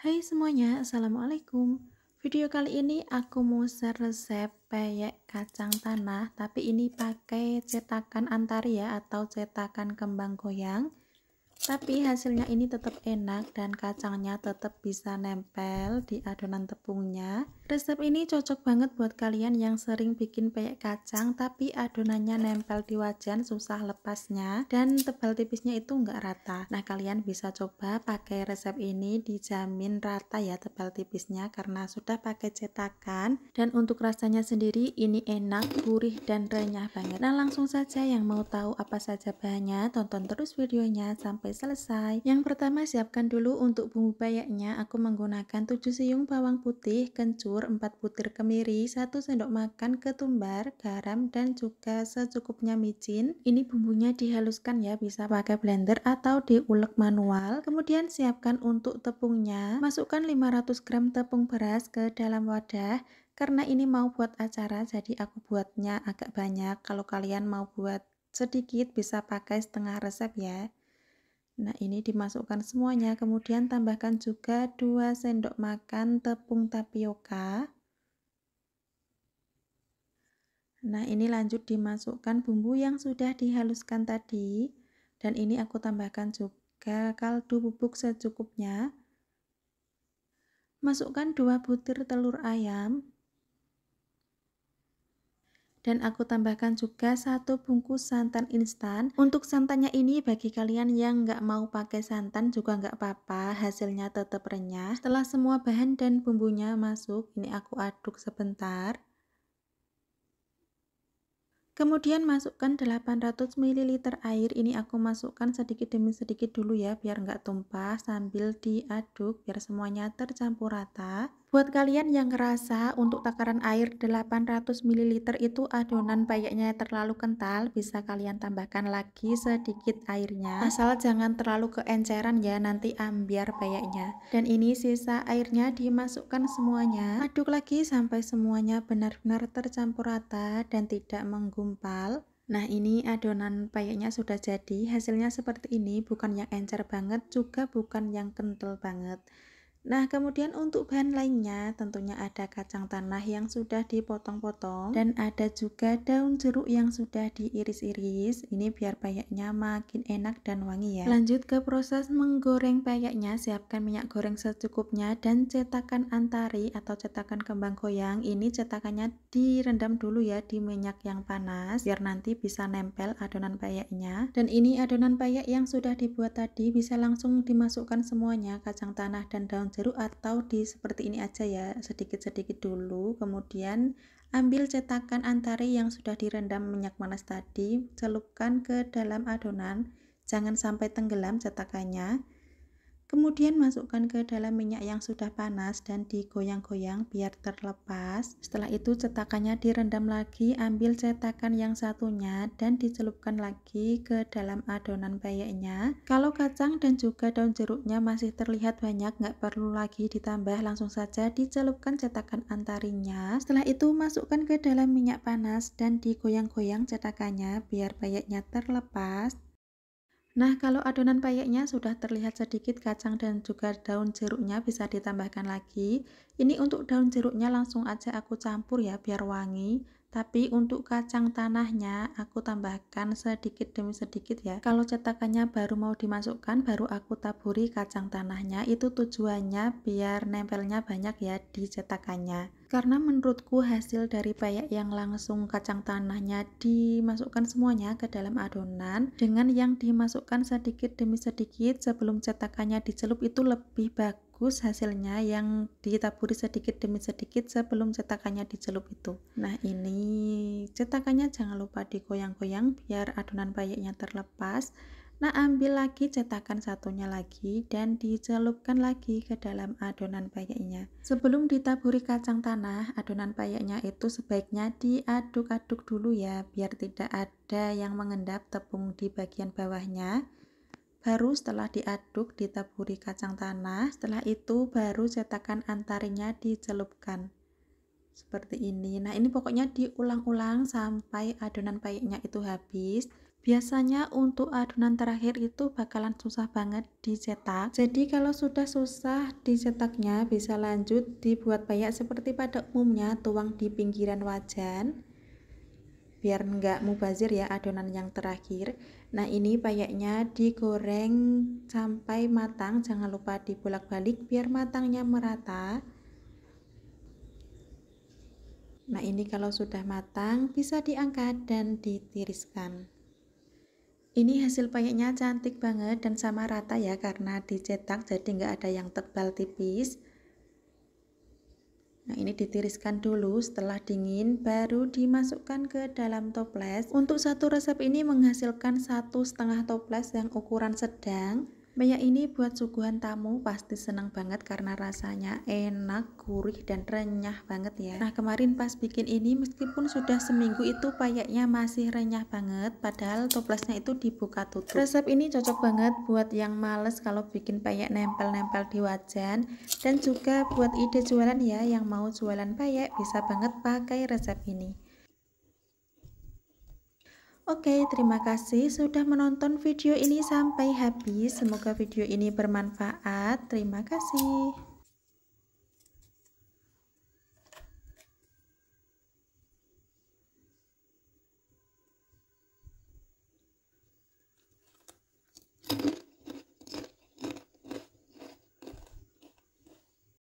Hai semuanya, Assalamualaikum. Video kali ini aku mau share resep peyek kacang tanah, tapi ini pakai cetakan Antari ya, atau cetakan kembang goyang. Tapi hasilnya ini tetap enak dan kacangnya tetap bisa nempel di adonan tepungnya. Resep ini cocok banget buat kalian yang sering bikin peyek kacang tapi adonannya nempel di wajan, susah lepasnya dan tebal tipisnya itu enggak rata. Nah, kalian bisa coba pakai resep ini, dijamin rata ya tebal tipisnya karena sudah pakai cetakan. Dan untuk rasanya sendiri ini enak, gurih dan renyah banget. Nah, langsung saja yang mau tahu apa saja bahannya, tonton terus videonya sampai selesai. Yang pertama, siapkan dulu untuk bumbu peyeknya. Aku menggunakan 7 siung bawang putih, kencur, 4 butir kemiri, 1 sendok makan ketumbar, garam dan juga secukupnya micin. Ini bumbunya dihaluskan ya, bisa pakai blender atau diulek manual. Kemudian siapkan untuk tepungnya. Masukkan 500 gram tepung beras ke dalam wadah. Karena ini mau buat acara jadi aku buatnya agak banyak. Kalau kalian mau buat sedikit bisa pakai setengah resep ya. Nah, ini dimasukkan semuanya, kemudian tambahkan juga 2 sendok makan tepung tapioka. Nah, ini lanjut dimasukkan bumbu yang sudah dihaluskan tadi. Dan ini aku tambahkan juga kaldu bubuk secukupnya. Masukkan 2 butir telur ayam. Dan aku tambahkan juga 1 bungkus santan instan. Untuk santannya ini bagi kalian yang nggak mau pakai santan juga nggak apa-apa, hasilnya tetap renyah. Setelah semua bahan dan bumbunya masuk, ini aku aduk sebentar. Kemudian masukkan 800 ml air. Ini aku masukkan sedikit demi sedikit dulu ya, biar nggak tumpah, sambil diaduk biar semuanya tercampur rata. Buat kalian yang ngerasa untuk takaran air 800 ml itu adonan peyeknya terlalu kental, bisa kalian tambahkan lagi sedikit airnya. Asal jangan terlalu keenceran ya, nanti ambiar peyeknya. Dan ini sisa airnya dimasukkan semuanya. Aduk lagi sampai semuanya benar-benar tercampur rata dan tidak menggumpal. Nah, ini adonan peyeknya sudah jadi. Hasilnya seperti ini, bukan yang encer banget, juga bukan yang kental banget. Nah, kemudian untuk bahan lainnya tentunya ada kacang tanah yang sudah dipotong-potong dan ada juga daun jeruk yang sudah diiris-iris. Ini biar peyeknya makin enak dan wangi ya. Lanjut ke proses menggoreng peyeknya. Siapkan minyak goreng secukupnya dan cetakan Antari atau cetakan kembang goyang. Ini cetakannya direndam dulu ya di minyak yang panas biar nanti bisa nempel adonan peyeknya. Dan ini adonan peyek yang sudah dibuat tadi bisa langsung dimasukkan semuanya, kacang tanah dan daun jeruk, atau di seperti ini aja ya, sedikit-sedikit dulu. Kemudian ambil cetakan Antari yang sudah direndam minyak panas tadi, celupkan ke dalam adonan, jangan sampai tenggelam cetakannya. Kemudian masukkan ke dalam minyak yang sudah panas dan digoyang-goyang biar terlepas. Setelah itu cetakannya direndam lagi, ambil cetakan yang satunya dan dicelupkan lagi ke dalam adonan peyeknya. Kalau kacang dan juga daun jeruknya masih terlihat banyak, nggak perlu lagi ditambah, langsung saja dicelupkan cetakan Antarinya. Setelah itu masukkan ke dalam minyak panas dan digoyang-goyang cetakannya biar peyeknya terlepas. Nah, kalau adonan peyeknya sudah terlihat sedikit kacang dan juga daun jeruknya bisa ditambahkan lagi. Ini untuk daun jeruknya langsung aja aku campur ya biar wangi. Tapi untuk kacang tanahnya aku tambahkan sedikit demi sedikit ya. Kalau cetakannya baru mau dimasukkan, baru aku taburi kacang tanahnya. Itu tujuannya biar nempelnya banyak ya di cetakannya. Karena menurutku hasil dari peyek yang langsung kacang tanahnya dimasukkan semuanya ke dalam adonan dengan yang dimasukkan sedikit demi sedikit sebelum cetakannya dicelup itu lebih bagus hasilnya yang ditaburi sedikit demi sedikit sebelum cetakannya dicelup itu. Nah, ini cetakannya jangan lupa digoyang-goyang biar adonan peyeknya terlepas. Nah, ambil lagi cetakan satunya lagi dan dicelupkan lagi ke dalam adonan peyeknya. Sebelum ditaburi kacang tanah, adonan peyeknya itu sebaiknya diaduk-aduk dulu ya, biar tidak ada yang mengendap tepung di bagian bawahnya. Baru setelah diaduk ditaburi kacang tanah, setelah itu baru cetakan Antarinya dicelupkan. Seperti ini. Nah, ini pokoknya diulang-ulang sampai adonan peyeknya itu habis Biasanya untuk adonan terakhir itu bakalan susah banget dicetak. Jadi kalau sudah susah dicetaknya bisa lanjut dibuat payak seperti pada umumnya, tuang di pinggiran wajan biar nggak mubazir ya adonan yang terakhir. Nah ini payaknya digoreng sampai matang, jangan lupa dibolak-balik biar matangnya merata. Nah ini kalau sudah matang bisa diangkat dan ditiriskan. Ini hasil payaknya cantik banget dan sama rata ya karena dicetak jadi nggak ada yang tebal tipis. Nah ini ditiriskan dulu, setelah dingin baru dimasukkan ke dalam toples. Untuk satu resep ini menghasilkan 1,5 toples yang ukuran sedang. Payak ini buat suguhan tamu pasti senang banget karena rasanya enak, gurih, dan renyah banget ya. Nah kemarin pas bikin ini meskipun sudah seminggu itu payaknya masih renyah banget, padahal toplesnya itu dibuka tutup. Resep ini cocok banget buat yang males kalau bikin payak nempel-nempel di wajan, dan juga buat ide jualan ya, yang mau jualan payak bisa banget pakai resep ini. Oke, terima kasih sudah menonton video ini sampai habis. Semoga video ini bermanfaat. Terima kasih.